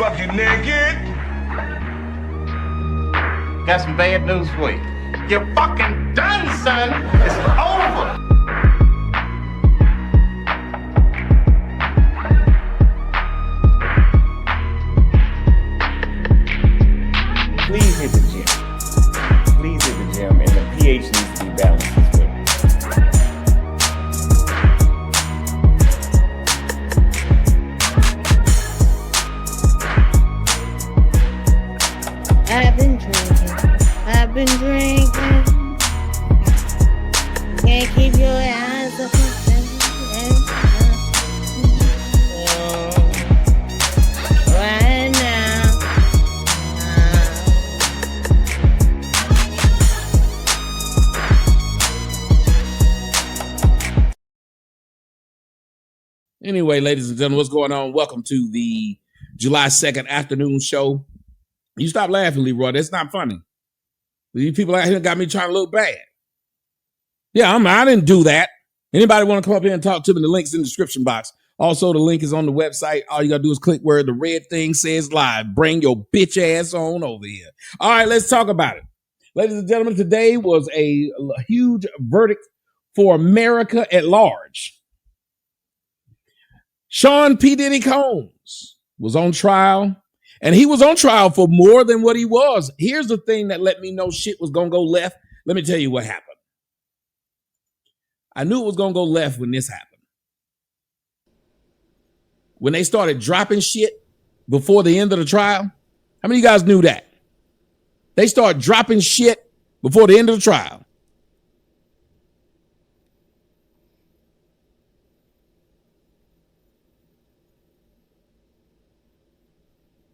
bucket naked. Got some bad news for you. You're fucking done, son. It's over. Please hit the gym. Please hit the gym, and the pH needs to be balanced as well. I've been drinking. Can't keep your eyes up right now. Anyway, ladies and gentlemen, what's going on? Welcome to the July 2nd afternoon show. You stop laughing, Leroy. That's not funny. These people out here got me trying to look bad. Yeah, I didn't do that. Anybody want to come up here and talk to me? The link's in the description box. Also, the link is on the website. All you got to do is click where the red thing says live. Bring your bitch ass on over here. All right, let's talk about it. Ladies and gentlemen, today was a huge verdict for America at large. Sean P. Diddy Combs was on trial, and he was on trial for more than what he was. Here's the thing that let me know shit was going to go left. Let me tell you what happened. I knew it was going to go left when this happened. When they started dropping shit before the end of the trial. How many of you guys knew that? They start dropping shit before the end of the trial.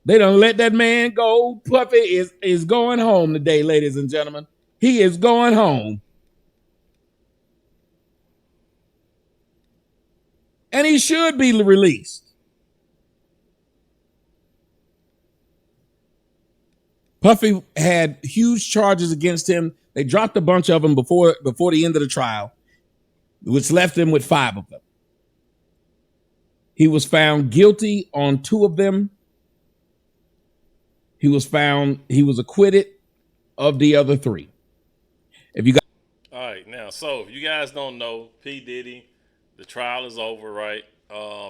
They done let that man go. Puffy is going home today, ladies and gentlemen. He is going home. And he should be released. Puffy had huge charges against him. They dropped a bunch of them before the end of the trial, which left him with 5 of them. He was found guilty on 2 of them. He was acquitted of the other 3. All right, now, so if you guys don't know, P. Diddy, the trial is over, right?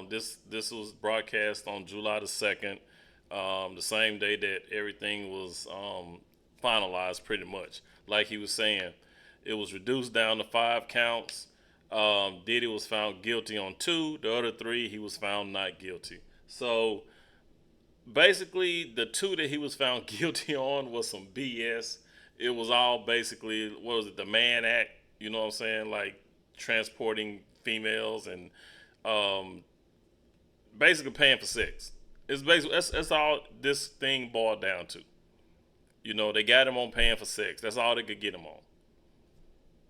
This was broadcast on July the 2nd, the same day that everything was finalized pretty much. Like he was saying, it was reduced down to 5 counts. Diddy was found guilty on 2. The other 3, he was found not guilty. So basically, the 2 that he was found guilty on was some BS. It was all basically, what was it, the Mann Act, you know what I'm saying? Like transporting females and basically paying for sex. It's basically, that's all this thing boiled down to. You know, they got him on paying for sex. That's all they could get him on.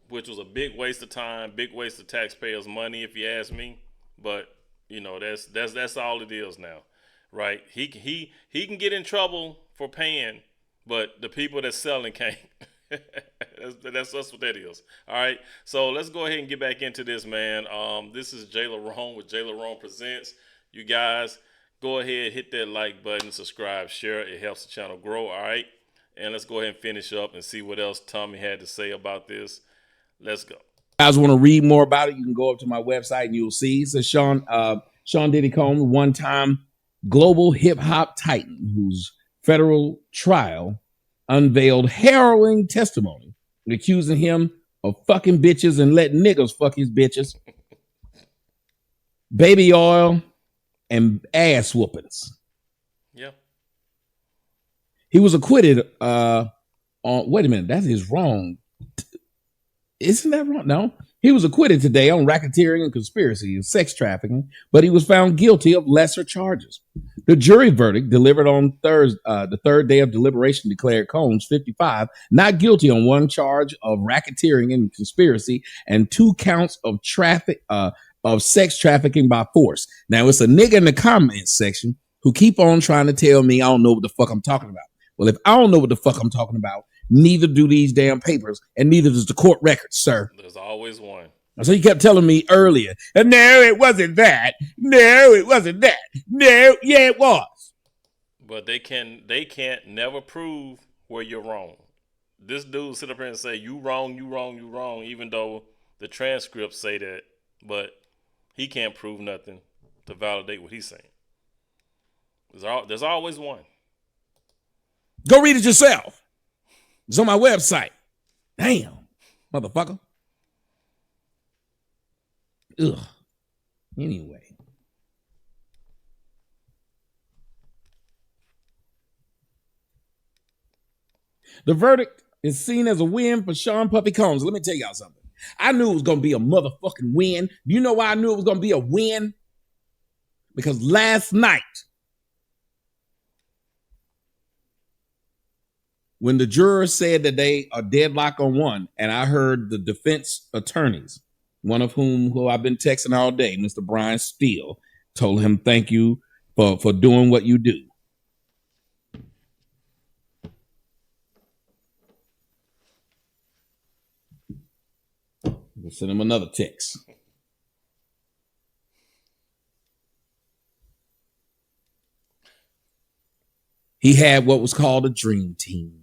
Which was a big waste of time, big waste of taxpayers' money, if you ask me. But, you know, that's all it is now. Right, he can get in trouble for paying, but the people that's selling can't. that's what that is. All right, so let's go ahead and get back into this, man. This is JLerone with JLerone Presents. You guys go ahead, hit that like button, subscribe, share. It helps the channel grow. All right, and let's go ahead and finish up and see what else Tommy had to say about this. Let's go. If you guys want to read more about it, you can go up to my website and you'll see. It says Sean Diddy Combs, one-time global hip-hop titan whose federal trial unveiled harrowing testimony accusing him of fucking bitches and letting niggas fuck his bitches, baby oil, and ass whoopings. Yeah. He was acquitted on, wait a minute, that is wrong. Isn't that wrong? No. He was acquitted today on racketeering and conspiracy and sex trafficking, but he was found guilty of lesser charges. The jury verdict delivered on Thursday, the third day of deliberation, declared Combs, 55, not guilty on 1 charge of racketeering and conspiracy and 2 counts of sex trafficking by force. Now, it's a nigga in the comments section who keep on trying to tell me I don't know what the fuck I'm talking about. Well, if I don't know what the fuck I'm talking about, neither do these damn papers, and neither does the court record, sir. There's always one. So you kept telling me earlier, no, it wasn't that. No, it wasn't that. No, yeah, it was. But they can't never prove where you're wrong. This dude sit up here and say you wrong, you wrong, you wrong, even though the transcripts say that, but he can't prove nothing to validate what he's saying. There's always one. Go read it yourself. It's on my website. Damn, motherfucker. Ugh. Anyway. The verdict is seen as a win for Sean Puffy Combs. Let me tell y'all something. I knew it was going to be a motherfucking win. You know why I knew it was going to be a win? Because last night, when the jurors said that they are deadlocked on one, and I heard the defense attorneys, one of who I've been texting all day, Mr. Brian Steele, told him thank you for doing what you do. We'll send him another text. He had what was called a dream team.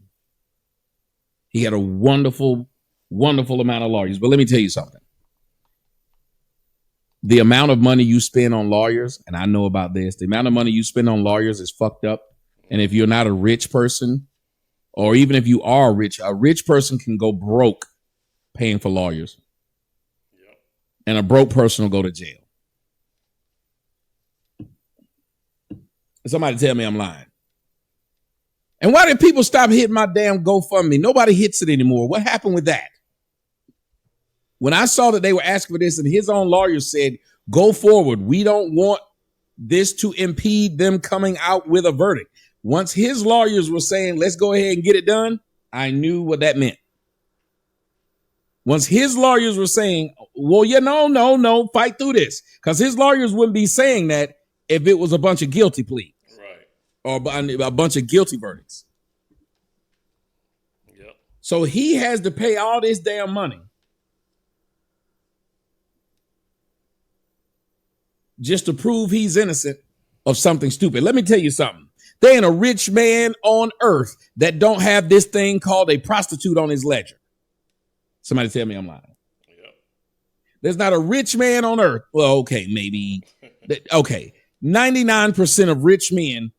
He had a wonderful, wonderful amount of lawyers. But let me tell you something. The amount of money you spend on lawyers, and I know about this, the amount of money you spend on lawyers is fucked up. And if you're not a rich person, or even if you are a rich person can go broke paying for lawyers. Yep. And a broke person will go to jail. Somebody tell me I'm lying. And why did people stop hitting my damn GoFundMe? Nobody hits it anymore. What happened with that? When I saw that they were asking for this and his own lawyer said, go forward. We don't want this to impede them coming out with a verdict. Once his lawyers were saying, let's go ahead and get it done, I knew what that meant. Once his lawyers were saying, well, yeah, no, fight through this. Because his lawyers wouldn't be saying that if it was a bunch of guilty pleas. Right. Or a bunch of guilty verdicts. Yep. So he has to pay all this damn money just to prove he's innocent of something stupid. Let me tell you something. There ain't a rich man on earth that don't have this thing called a prostitute on his ledger. Somebody tell me I'm lying. Yep. There's not a rich man on earth. Well, okay, maybe. Okay. 99% of rich men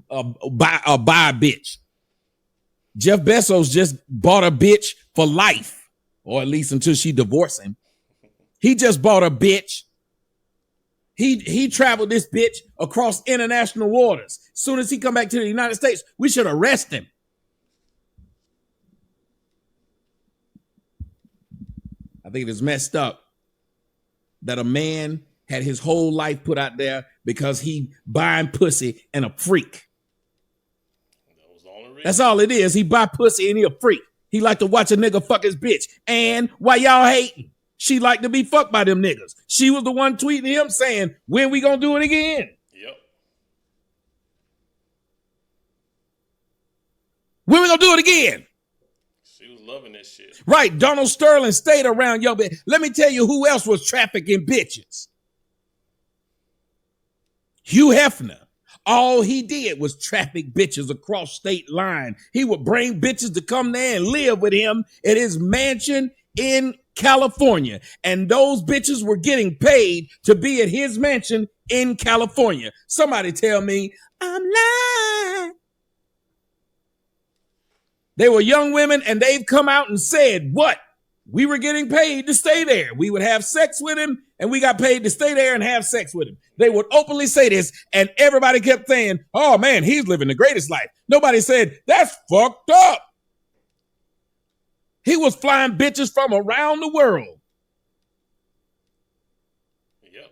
buy a bitch. Jeff Bezos just bought a bitch for life, or at least until she divorced him. He just bought a bitch. He traveled this bitch across international waters. As soon as he come back to the United States, we should arrest him. I think it is messed up that a man had his whole life put out there because he buying pussy and a freak. That was the only reason. That's all it is. He buy pussy and he a freak. He like to watch a nigga fuck his bitch. And why y'all hating? She like to be fucked by them niggas. She was the one tweeting him saying, when we gonna do it again? Yep. When we gonna do it again? She was loving this shit. Right. Donald Sterling stayed around your bitch. Let me tell you who else was trafficking bitches. Hugh Hefner. All he did was traffic bitches across state line. He would bring bitches to come there and live with him at his mansion in California. And those bitches were getting paid to be at his mansion in California. Somebody tell me I'm lying. They were young women and they've come out and said, what? We were getting paid to stay there. We would have sex with him and we got paid to stay there and have sex with him. They would openly say this and everybody kept saying, oh man, he's living the greatest life. Nobody said, that's fucked up. He was flying bitches from around the world. Yep.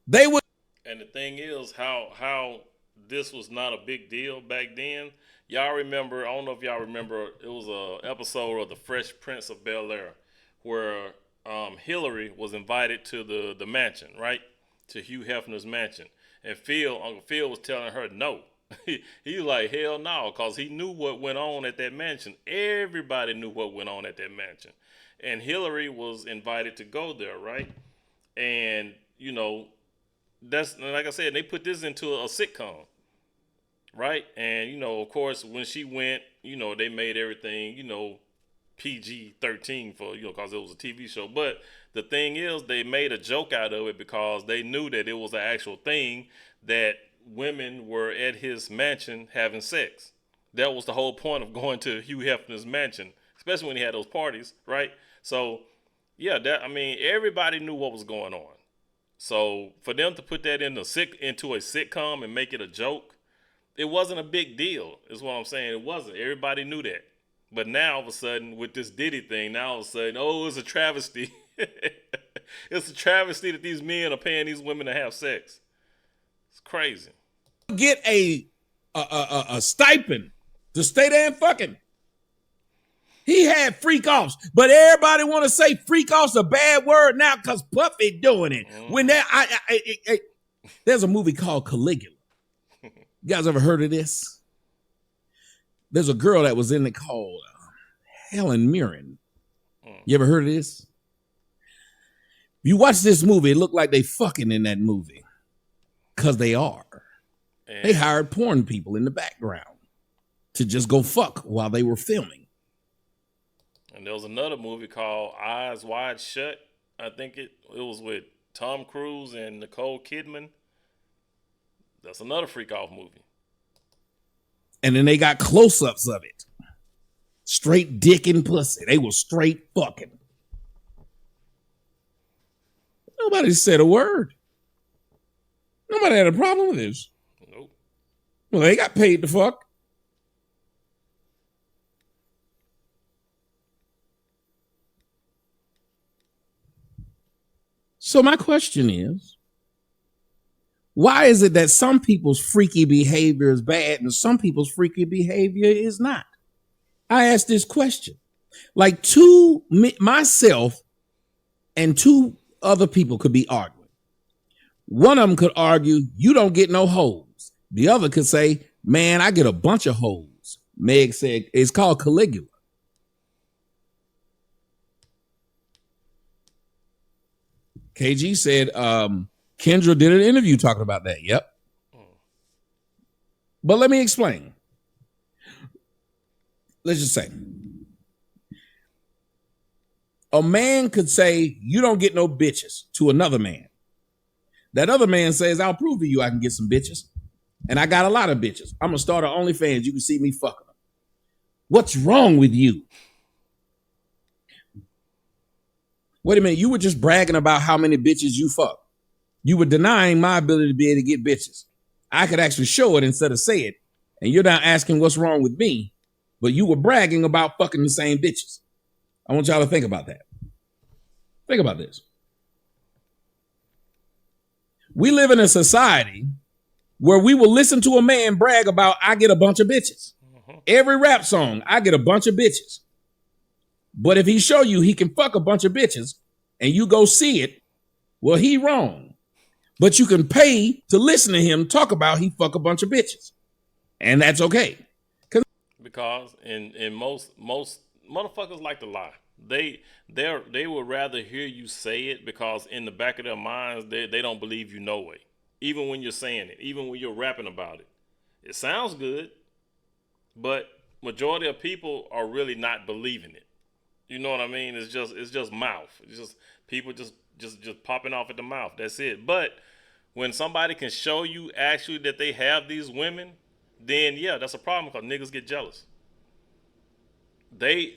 They would. And the thing is how this was not a big deal back then. Y'all remember, I don't know if y'all remember, it was an episode of The Fresh Prince of Bel-Air where Hillary was invited to the mansion, right? To Hugh Hefner's mansion. And Uncle Phil was telling her no. He was like, hell no, because he knew what went on at that mansion. Everybody knew what went on at that mansion. And Hillary was invited to go there, right? And, you know, that's, like I said, they put this into a sitcom. right? And you know, of course, when she went, you know, they made everything, you know, PG-13 for, you know, because it was a TV show. But the thing is, they made a joke out of it because they knew that it was an actual thing that women were at his mansion having sex. That was the whole point of going to Hugh Hefner's mansion, especially when he had those parties, right? So, yeah, that, I mean, everybody knew what was going on. So for them to put that into a sitcom and make it a joke, it wasn't a big deal, is what I'm saying. It wasn't. Everybody knew that. But now, all of a sudden, with this Diddy thing, now all of a sudden, oh, it's a travesty. It's a travesty that these men are paying these women to have sex. It's crazy. Get a stipend to stay there and fucking. He had freak offs, but everybody want to say freak off's a bad word now because Puffy doing it. When there's a movie called Caligula. You guys ever heard of this? There's a girl that was in it called Helen Mirren. You ever heard of this? You watch this movie, it looked like they fucking in that movie. Because they are. And they hired porn people in the background to just go fuck while they were filming. And there was another movie called Eyes Wide Shut. I think it was with Tom Cruise and Nicole Kidman. That's another freak off movie. And then they got close-ups of it. Straight dick and pussy. They were straight fucking. Nobody said a word. Nobody had a problem with this. Nope. Well, they got paid to fuck. So my question is, why is it that some people's freaky behavior is bad and some people's freaky behavior is not? I asked this question. Like myself and two other people could be arguing. One of them could argue, you don't get no hoes. The other could say, man, I get a bunch of hoes. Meg said, it's called Caligula. KG said, Kendra did an interview talking about that. Yep. But let me explain. Let's just say a man could say, you don't get no bitches to another man. That other man says, I'll prove to you I can get some bitches. And I got a lot of bitches. I'm going to start an OnlyFans. You can see me fucking them. What's wrong with you? Wait a minute. You were just bragging about how many bitches you fuck. You were denying my ability to be able to get bitches. I could actually show it instead of say it. And you're not asking what's wrong with me, but you were bragging about fucking the same bitches. I want y'all to think about that. Think about this. We live in a society where we will listen to a man brag about, I get a bunch of bitches. Every rap song, I get a bunch of bitches. But if he show you he can fuck a bunch of bitches and you go see it, well, he wrong. But you can pay to listen to him talk about he fuck a bunch of bitches. And that's okay. Because in most motherfuckers like to lie. They would rather hear you say it because in the back of their minds they don't believe you no way. Even when you're saying it, even when you're rapping about it. It sounds good, but majority of people are really not believing it. You know what I mean? It's just mouth. It's just people just popping off at the mouth. That's it. But when somebody can show you actually that they have these women, then yeah, that's a problem because niggas get jealous. They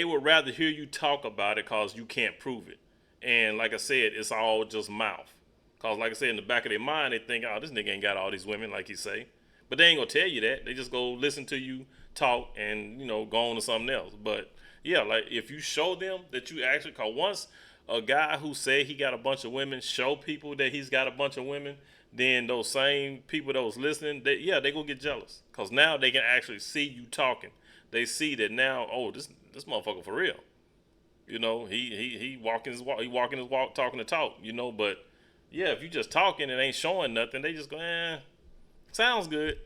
would rather hear you talk about it because you can't prove it. And like I said, it's all just mouth. Because like I said, in the back of their mind, they think, oh, this nigga ain't got all these women, like you say. But they ain't going to tell you that. They just go listen to you talk and, go on to something else. But yeah, like if you show them that you actually, because once a guy who said he got a bunch of women show people that he's got a bunch of women, then those same people that was listening, they gonna get jealous. Because now they can actually see you talking. They see that now, oh, this motherfucker for real. He walking his walk, talking the talk, but yeah, if you just talking and ain't showing nothing, they just go, sounds good.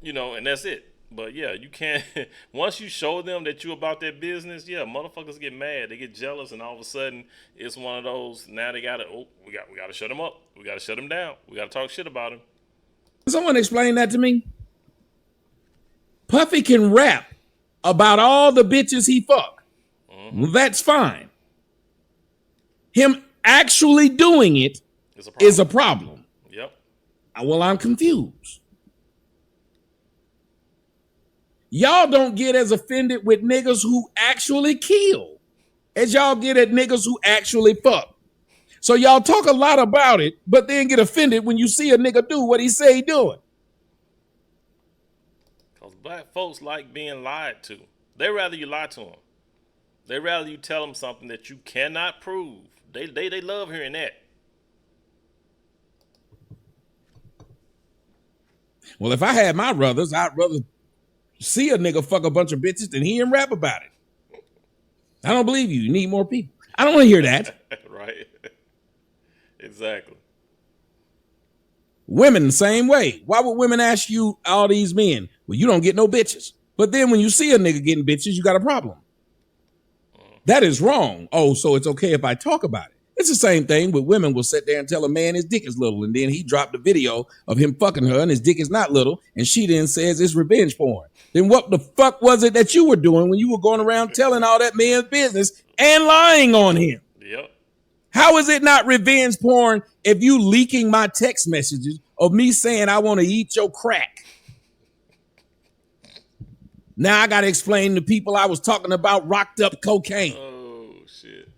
And that's it. But yeah, you can't. Once you show them that you about their business, yeah, motherfuckers get mad. They get jealous, and all of a sudden, it's one of those. Now they gotta. Oh, we gotta shut them up. We gotta shut them down. We gotta talk shit about them. Someone explain that to me. Puffy can rap about all the bitches he fuck. Well, that's fine. Him actually doing it is a problem. Yep. Well, I'm confused. Y'all don't get as offended with niggas who actually kill as y'all get at niggas who actually fuck. So y'all talk a lot about it, but then get offended when you see a nigga do what he say he doing. Because black folks like being lied to. They rather you lie to them. They rather you tell them something that you cannot prove. They love hearing that. Well, if I had my brothers, I'd rather see a nigga fuck a bunch of bitches than hear him rap about it. I don't believe you. You need more people. I don't want to hear that. Right. Exactly. Women the same way. Why would women ask you all these men? Well, you don't get no bitches. But then when you see a nigga getting bitches, you got a problem. That is wrong. Oh, so it's okay if I talk about it. It's the same thing, but women will sit there and tell a man his dick is little, and then he dropped a video of him fucking her and his dick is not little, and she then says it's revenge porn. Then what the fuck was it that you were doing when you were going around telling all that man's business and lying on him? Yep. How is it not revenge porn if you leaking my text messages of me saying I want to eat your crack? Now I got to explain to people I was talking about rocked up cocaine. Oh, shit.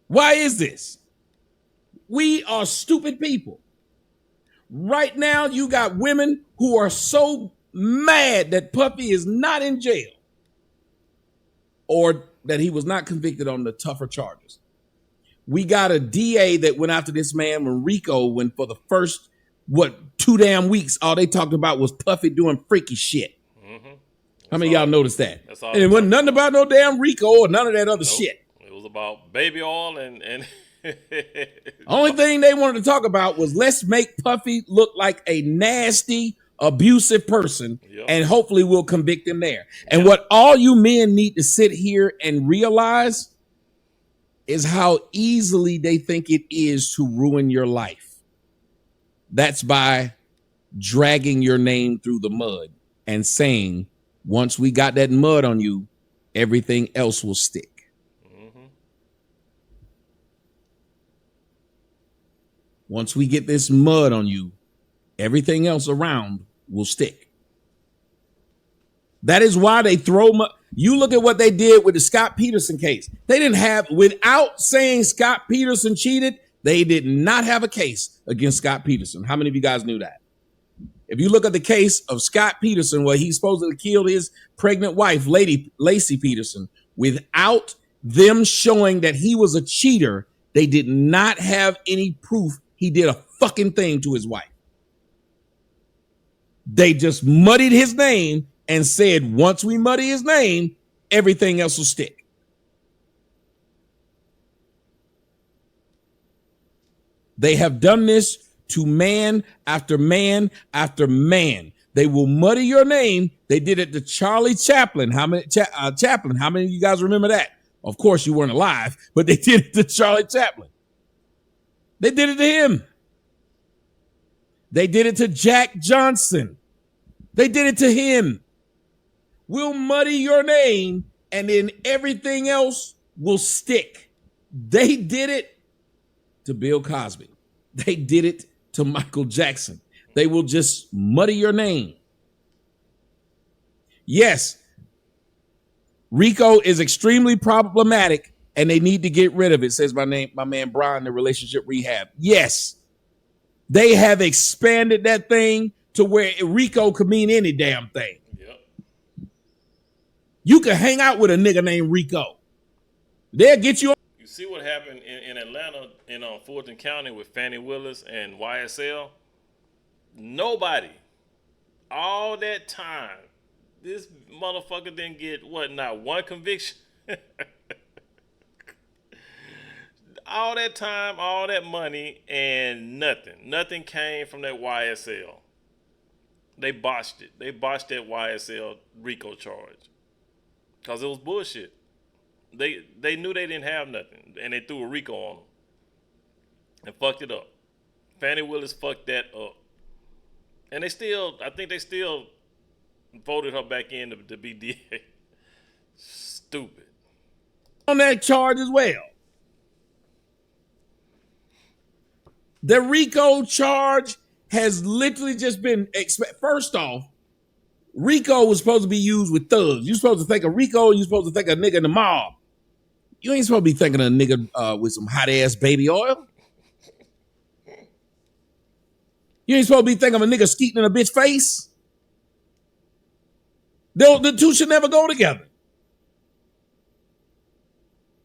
Why is this? We are stupid people. Right now, you got women who are so mad that Puffy is not in jail or that he was not convicted on the tougher charges. We got a DA that went after this man when Rico, when for the first, 2 damn weeks, all they talked about was Puffy doing freaky shit. Mm-hmm. How many of y'all noticed that? That's all And it wasn't nothing about no damn Rico or none of that other shit. It was about baby oil and Only thing they wanted to talk about was let's make Puffy look like a nasty, abusive person, and hopefully we'll convict him there. And what all you men need to sit here and realize is how easily they think it is to ruin your life. That's by dragging your name through the mud and saying, once we got that mud on you, everything else will stick. Once we get this mud on you, everything else around will stick. That is why they throw mud. You look at what they did with the Scott Peterson case. They didn't have, without saying Scott Peterson cheated, they did not have a case against Scott Peterson. How many of you guys knew that? If you look at the case of Scott Peterson, where he supposedly killed his pregnant wife, Lacey Peterson, without them showing that he was a cheater, they did not have any proof he did a fucking thing to his wife. They just muddied his name and said, once we muddy his name, everything else will stick. They have done this to man after man after man. They will muddy your name. They did it to Charlie Chaplin. How many Chaplin? How many of you guys remember that? Of course you weren't alive, but they did it to Charlie Chaplin. They did it to him. They did it to Jack Johnson. They did it to him. We'll muddy your name and then everything else will stick. They did it to Bill Cosby. They did it to Michael Jackson. They will just muddy your name. Yes, Rico is extremely problematic and they need to get rid of it, says my man Brian, the relationship rehab. Yes, they have expanded that thing to where Rico could mean any damn thing. Yep. You can hang out with a nigga named Rico. They'll get you. You see what happened in Atlanta in Fulton County with Fannie Willis and YSL? Nobody. All that time, this motherfucker didn't get, not one conviction? all that time, all that money, and nothing came from that YSL. They botched it. They botched that YSL RICO charge because it was bullshit. They knew they didn't have nothing, and they threw a RICO on them and fucked it up. Fannie Willis fucked that up, and I think they still voted her back in to be DA. Stupid. On that charge as well. The RICO charge has literally just been first off, RICO was supposed to be used with thugs. You're supposed to think of RICO, you're supposed to think of a nigga in the mob. You ain't supposed to be thinking of a nigga with some hot ass baby oil. You ain't supposed to be thinking of a nigga skeeting in a bitch face. The two should never go together.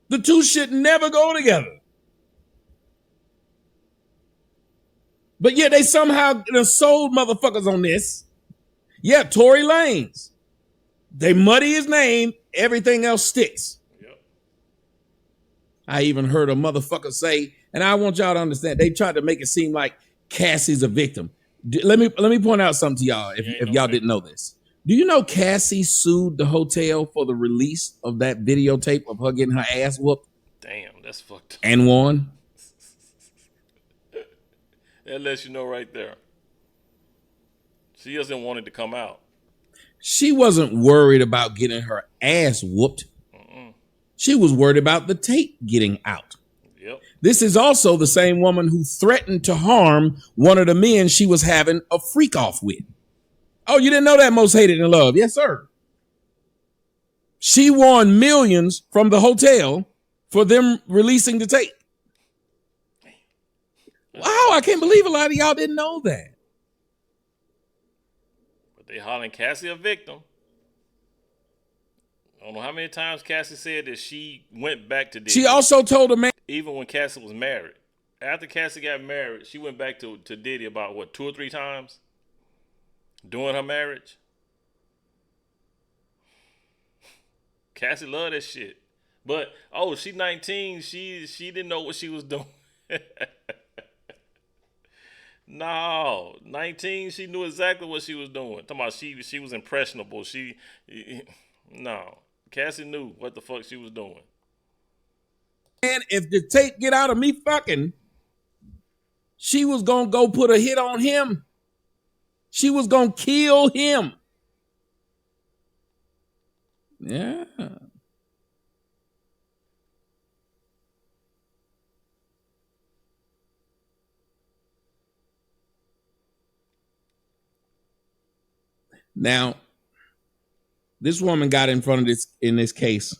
The two should never go together. But yeah, they somehow sold motherfuckers on this. Yeah, Tory Lanez. They muddy his name, everything else sticks. Yep. I even heard a motherfucker say, and I want y'all to understand, they tried to make it seem like Cassie's a victim. Let me point out something to y'all if y'all didn't know this. Do you know Cassie sued the hotel for the release of that videotape of her getting her ass whooped? Damn, that's fucked up. And won? That lets you know right there. She doesn't want it to come out. She wasn't worried about getting her ass whooped. She was worried about the tape getting out. Yep. This is also the same woman who threatened to harm one of the men she was having a freak off with. Oh, you didn't know that? Most hated and loved. Yes, sir. She won millions from the hotel for them releasing the tape. Wow, I can't believe a lot of y'all didn't know that. But they hollering Cassie a victim. I don't know how many times Cassie said that she went back to Diddy. She also told a man, even when Cassie was married. After Cassie got married, she went back to Diddy about, 2 or 3 times during her marriage. Cassie loved that shit. But, she 19. She didn't know what she was doing. No, 19, she knew exactly what she was doing. Talking about she was impressionable. No. Cassie knew what the fuck she was doing. and if the tape get out of me fucking, she was gonna go put a hit on him. She was gonna kill him. Yeah. Now, this woman got in front of this case.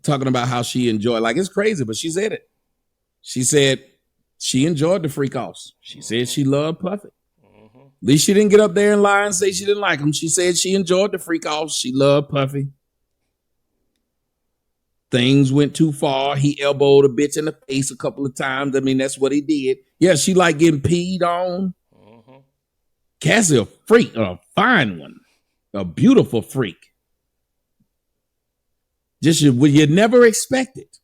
Talking about how she enjoyed, like it's crazy, but she said it. She said she enjoyed the freak offs. She said she loved Puffy. At least she didn't get up there and lie and say she didn't like him. She said she enjoyed the freak offs. She loved Puffy. Things went too far. He elbowed a bitch in the face a couple of times. I mean, that's what he did. Yeah, she liked getting peed on. Cassie a freak, a fine one, a beautiful freak. Just you never expect it.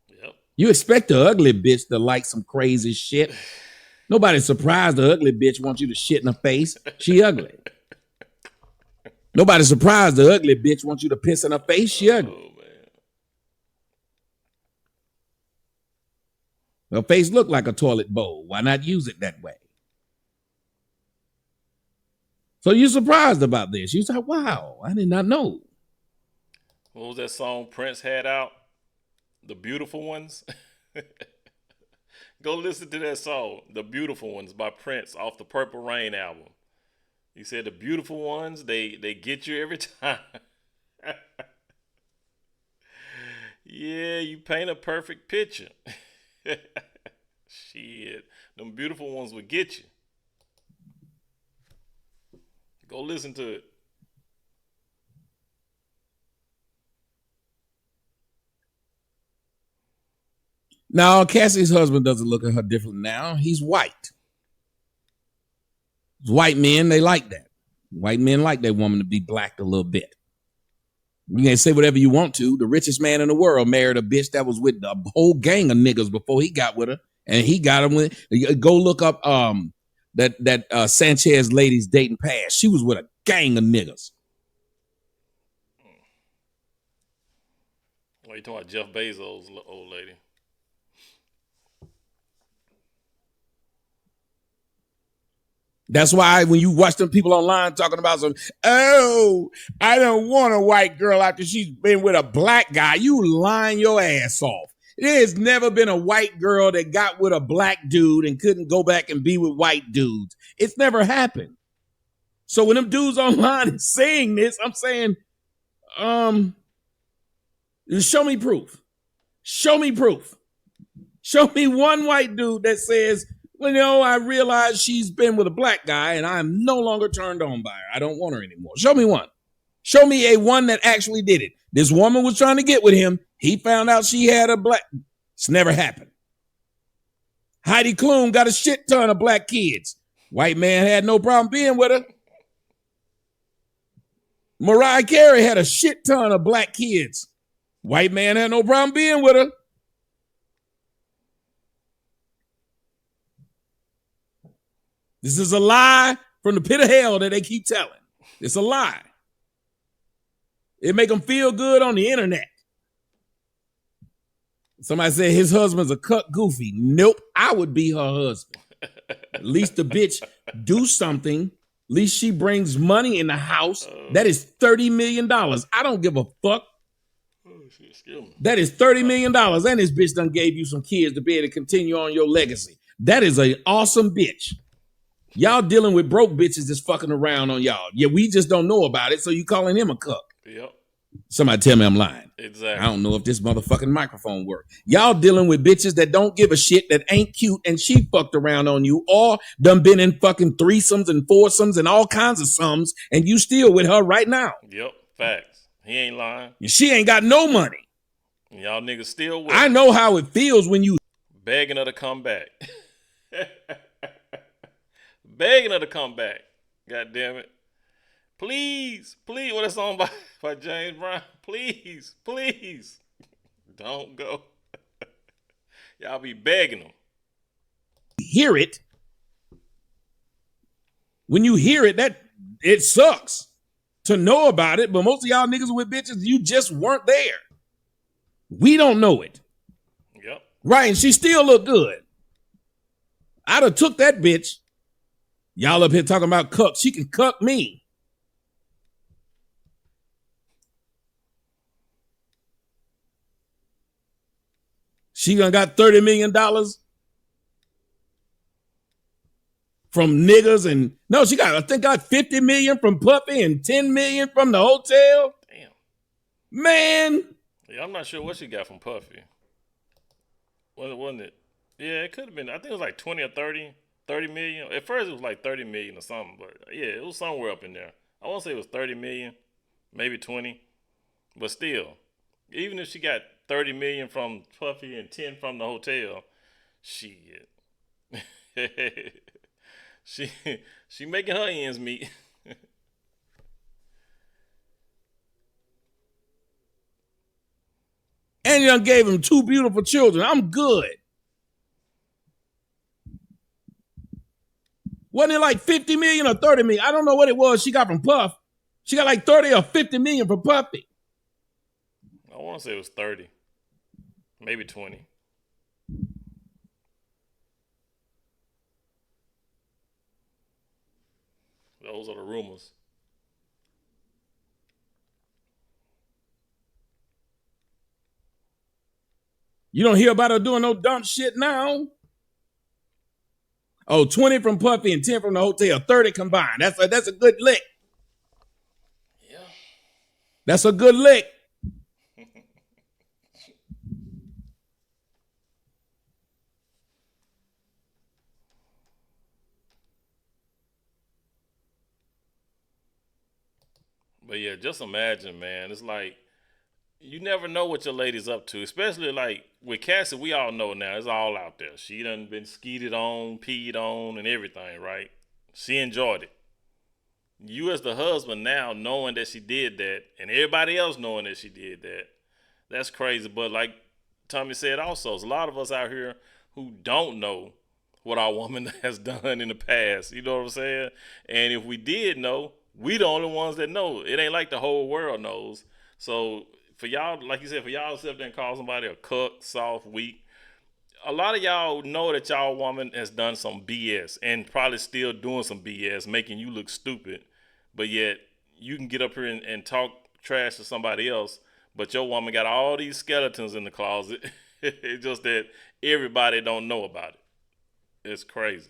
Yep. You expect the ugly bitch to like some crazy shit. Nobody's surprised the ugly bitch wants you to shit in her face. She ugly. Nobody's surprised the ugly bitch wants you to piss in her face. She ugly. Oh, man. Her face look like a toilet bowl. Why not use it that way? So you're surprised about this. You're like, wow, I did not know. What was that song Prince had out? The Beautiful Ones? Go listen to that song, The Beautiful Ones by Prince off the Purple Rain album. He said the beautiful ones, they get you every time. Yeah, you paint a perfect picture. Shit, them beautiful ones would get you. Go listen to it. Now, Cassie's husband doesn't look at her differently now. He's white. White men, they like that. White men like that woman to be blacked a little bit. You can say whatever you want to. The richest man in the world married a bitch that was with a whole gang of niggas before he got with her, and he got him with. Go look up that Sanchez lady's dating past. She was with a gang of niggas. Oh, you talking about Jeff Bezos' old lady? That's why when you watch them people online talking about I don't want a white girl after she's been with a black guy, you lying your ass off. There's never been a white girl that got with a black dude and couldn't go back and be with white dudes. It's never happened. So when them dudes online is saying this, I'm saying, show me proof. Show me proof. Show me one white dude that says, well, I realize she's been with a black guy and I'm no longer turned on by her. I don't want her anymore. Show me one. Show me a one that actually did it. This woman was trying to get with him. He found out she had a black. It's never happened. Heidi Klum got a shit ton of black kids. White man had no problem being with her. Mariah Carey had a shit ton of black kids. White man had no problem being with her. This is a lie from the pit of hell that they keep telling. It's a lie. It make them feel good on the internet. Somebody said his husband's a cut goofy. Nope, I would be her husband. At least the bitch do something. At least she brings money in the house. That is $30 million. I don't give a fuck. That is $30 million. And this bitch done gave you some kids to be able to continue on your legacy. That is an awesome bitch. Y'all dealing with broke bitches that's fucking around on y'all. Yeah, we just don't know about it, so you calling him a cuck. Yep. Somebody tell me I'm lying. Exactly. I don't know if this motherfucking microphone works. Y'all dealing with bitches that don't give a shit, that ain't cute, and she fucked around on you, or done been in fucking threesomes and foursomes and all kinds of sums, and you still with her right now. Yep, facts. He ain't lying. And she ain't got no money. Y'all niggas still with I know how it feels when you begging her to come back. Begging her to come back. God damn it. Please, please. What a song by James Brown. Please, please. Don't go. Y'all be begging them. hear it. When you hear it, that it sucks to know about it. But most of y'all niggas with bitches, you just weren't there. We don't know it. Yep. Right, and she still look good. I'd have took that bitch. Y'all up here talking about cuck. She can cuck me. She done got $30 million from niggas, and no, she got, I think, got 50 million from Puffy and 10 million from the hotel. Damn. Man. Yeah, I'm not sure what she got from Puffy. Wasn't it? Yeah, it could have been. I think it was like 20 or 30 million. At first, it was like 30 million or something, but yeah, it was somewhere up in there. I want to say it was 30 million, maybe 20, but still, even if she got 30 million from Puffy and 10 from the hotel, shit. she making her ends meet. And you done gave him 2 beautiful children. I'm good. Wasn't it like 50 million or 30 million? I don't know what it was she got from Puff. She got like 30 or 50 million from Puffy. I want to say it was 30, maybe 20. Those are the rumors. You don't hear about her doing no dumb shit now. Oh, 20 from Puffy and 10 from the hotel, 30 combined. That's a good lick. Yeah. That's a good lick. But yeah, just imagine, man. It's like, you never know what your lady's up to, especially like with Cassie. We all know now, it's all out there. She done been skeeted on, peed on, and everything, right? She enjoyed it. you as the husband now knowing that she did that, and everybody else knowing that she did that, that's crazy. But like Tommy said, also, there's a lot of us out here who don't know what our woman has done in the past. You know what I'm saying? And if we did know, we the only ones that know. It ain't like the whole world knows. So for y'all, like you said, for y'all to sit up there and call somebody a cook, soft, weak, a lot of y'all know that y'all woman has done some BS and probably still doing some BS, making you look stupid. But yet you can get up here and talk trash to somebody else, but your woman got all these skeletons in the closet. It's just that everybody don't know about it. It's crazy.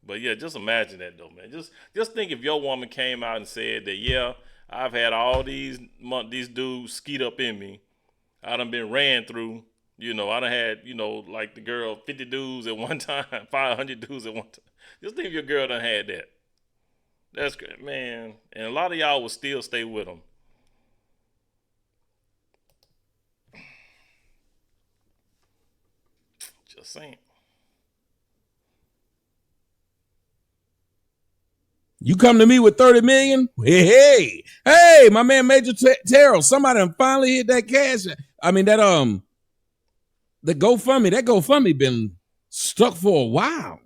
But yeah, just imagine that though, man. Just think if your woman came out and said that, yeah, I've had all these dudes skeet up in me. I done been ran through. You know, I done had, like the girl, 50 dudes at one time, 500 dudes at one time. Just think if your girl done had that. That's great, man. And a lot of y'all will still stay with them. Just saying. You come to me with 30 million? Hey, my man Major Terrell, somebody done finally hit that cash. I mean, the GoFundMe, that GoFundMe been stuck for a while.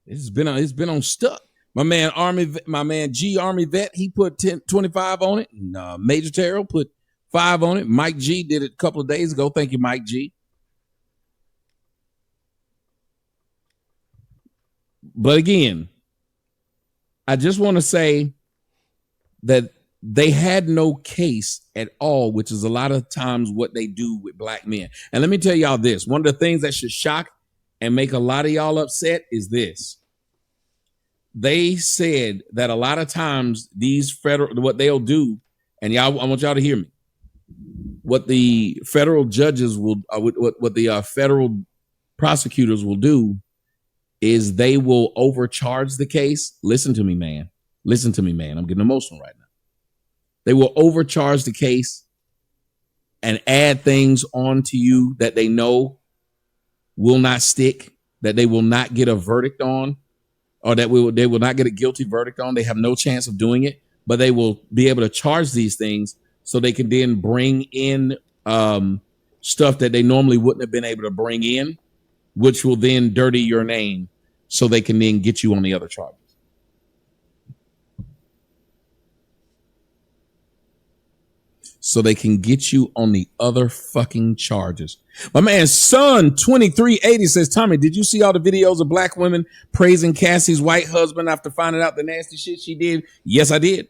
It's been on stuck. My man G Army Vet, he put 25 on it. And Major Terrell put 5 on it. Mike G did it a couple of days ago. Thank you, Mike G. But again, I just want to say that they had no case at all, which is a lot of times what they do with black men. And let me tell y'all this. One of the things that should shock and make a lot of y'all upset is this. They said that a lot of times what they'll do, and y'all, I want y'all to hear me. What the federal judges will, what the federal prosecutors will do is they will overcharge the case. Listen to me, man. I'm getting emotional right now. They will overcharge the case and add things onto you that they know will not stick, that they will not get a verdict on, or that they will not get a guilty verdict on. They have no chance of doing it, but they will be able to charge these things so they can then bring in stuff that they normally wouldn't have been able to bring in, which will then dirty your name so they can then get you on the other charges. So they can get you on the other fucking charges. My man, Son 2380 says, Tommy, did you see all the videos of black women praising Cassie's white husband after finding out the nasty shit she did? Yes, I did.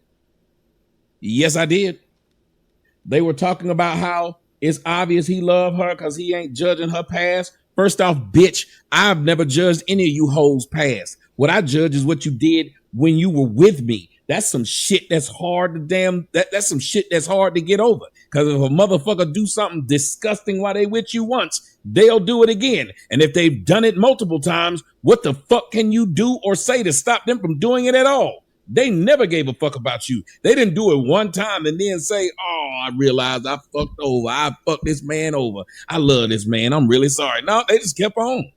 They were talking about how it's obvious he loved her because he ain't judging her past. First off, bitch, I've never judged any of you hoes past. What I judge is what you did when you were with me. That's some shit that's hard to that's some shit that's hard to get over. Because if a motherfucker do something disgusting while they with you once, they'll do it again. And if they've done it multiple times, what the fuck can you do or say to stop them from doing it at all? They never gave a fuck about you. They didn't do it one time and then say, oh, I realized I fucked over. I fucked this man over. I love this man. I'm really sorry. No, they just kept on.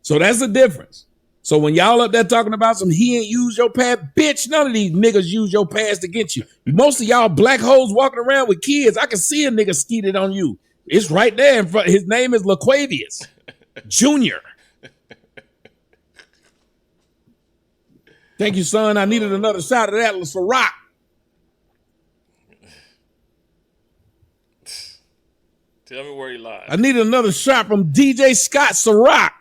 So that's the difference. So when y'all up there talking about some he ain't used your past, bitch, none of these niggas use your past against you. Most of y'all black hoes walking around with kids, I can see a nigga skeeted on you. It's right there in front. His name is LaQuavius Jr. Thank you, son. I needed another shot of that Ciroc. Tell me where he lied. I needed another shot from DJ Scott Ciroc.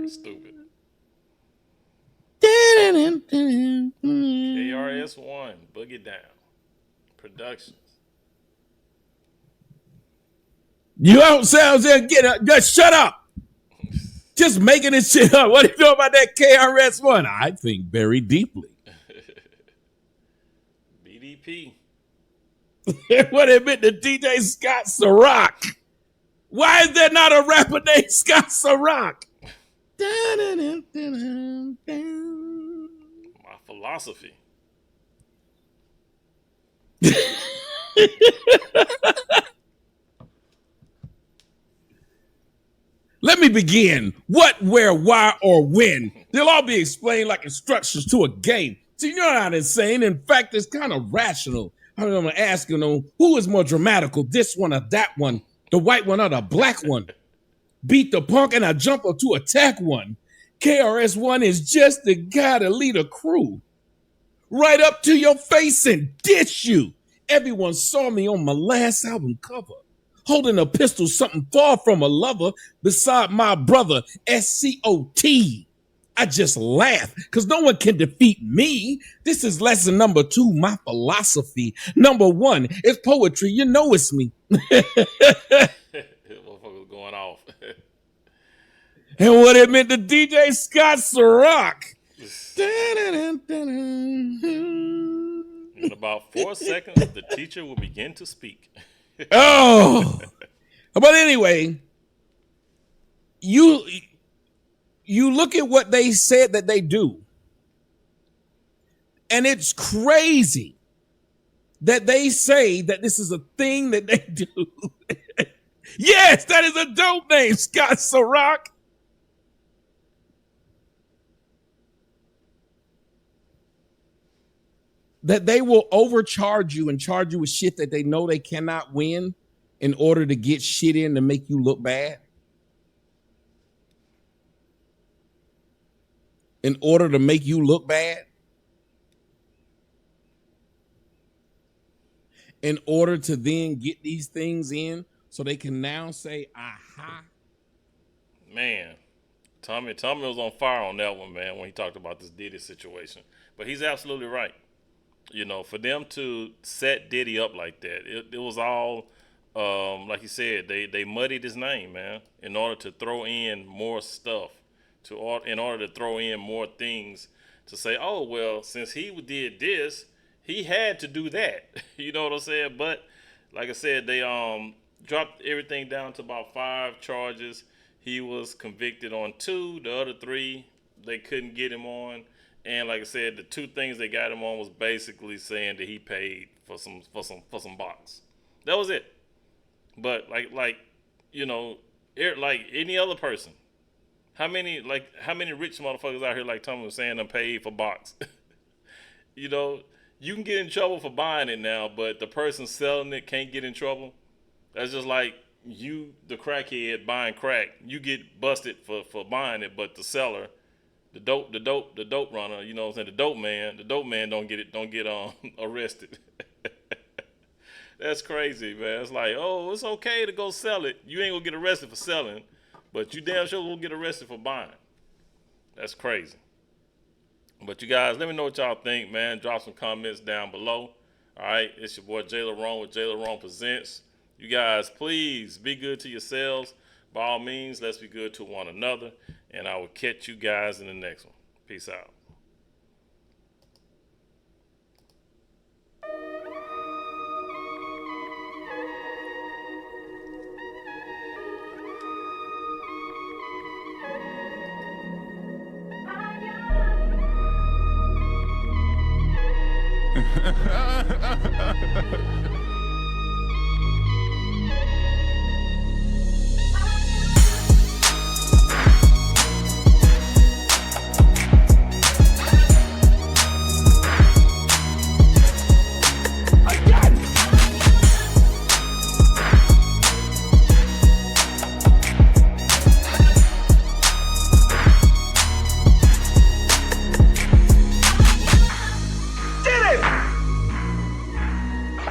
Stupid. KRS-One, Boogie Down Productions. You don't sound there. Get up. Just shut up. Just making this shit up. What do you know about that KRS-One? I think very deeply. BDP. What it meant to DJ Scott Ciroc? Why is there not a rapper named Scott Ciroc? My philosophy. Let me begin. What, where, why, or when. They'll all be explained like instructions to a game. So you're not insane. In fact, it's kind of rational. I'm going to ask, who is more dramatical, this one or that one, the white one or the black one? Beat the punk and I jump up to attack one. KRS-One is just the guy to lead a crew. Right up to your face and dish you. Everyone saw me on my last album cover, holding a pistol, something far from a lover, beside my brother, SCOT. I just laugh, because no one can defeat me. This is lesson number 2, my philosophy. Number 1, it's poetry. You know it's me. Motherfucker's going off. And what it meant to DJ Scott Ciroc. In about 4 seconds, the teacher will begin to speak. Oh, but anyway, you look at what they said that they do, and it's crazy that they say that this is a thing that they do. Yes, that is a dope name, Scott Ciroc. That they will overcharge you and charge you with shit that they know they cannot win in order to get shit in to make you look bad. In order to make you look bad. In order to then get these things in so they can now say, aha. Man, Tommy was on fire on that one, man, when he talked about this Diddy situation. But he's absolutely right. For them to set Diddy up like that, it was all, like you said, they muddied his name, man, in order to throw in more stuff, in order to throw in more things to say, oh, well, since he did this, he had to do that. You know what I'm saying? But like I said, they dropped everything down to about 5 charges. He was convicted on 2. The other 3, they couldn't get him on. And like I said, the 2 things they got him on was basically saying that he paid for some box. That was it. But like any other person, how many rich motherfuckers out here like Tommy was saying them paid for box? You can get in trouble for buying it now, but the person selling it can't get in trouble. That's just like you, the crackhead buying crack. You get busted for buying it, but the seller, the dope runner, you know what I'm saying, the dope man don't get arrested. That's crazy, man. It's like, oh, it's okay to go sell it. You ain't gonna get arrested for selling, but you damn sure will get arrested for buying. That's crazy. But you guys, let me know what y'all think, man. Drop some comments down below. All right, it's your boy JLerone with JLerone Presents. You guys, please be good to yourselves. By all means, let's be good to one another. And I will catch you guys in the next one. Peace out.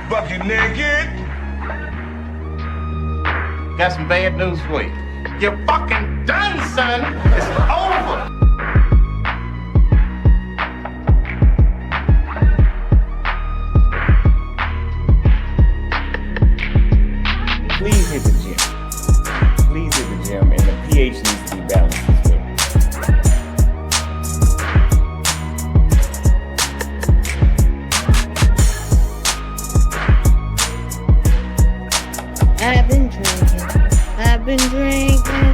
Buck you naked. Got some bad news for you. You're fucking done, son. It's over. Please hit the gym. Please hit the gym, and the pH needs to be balanced as well. I've been drinking.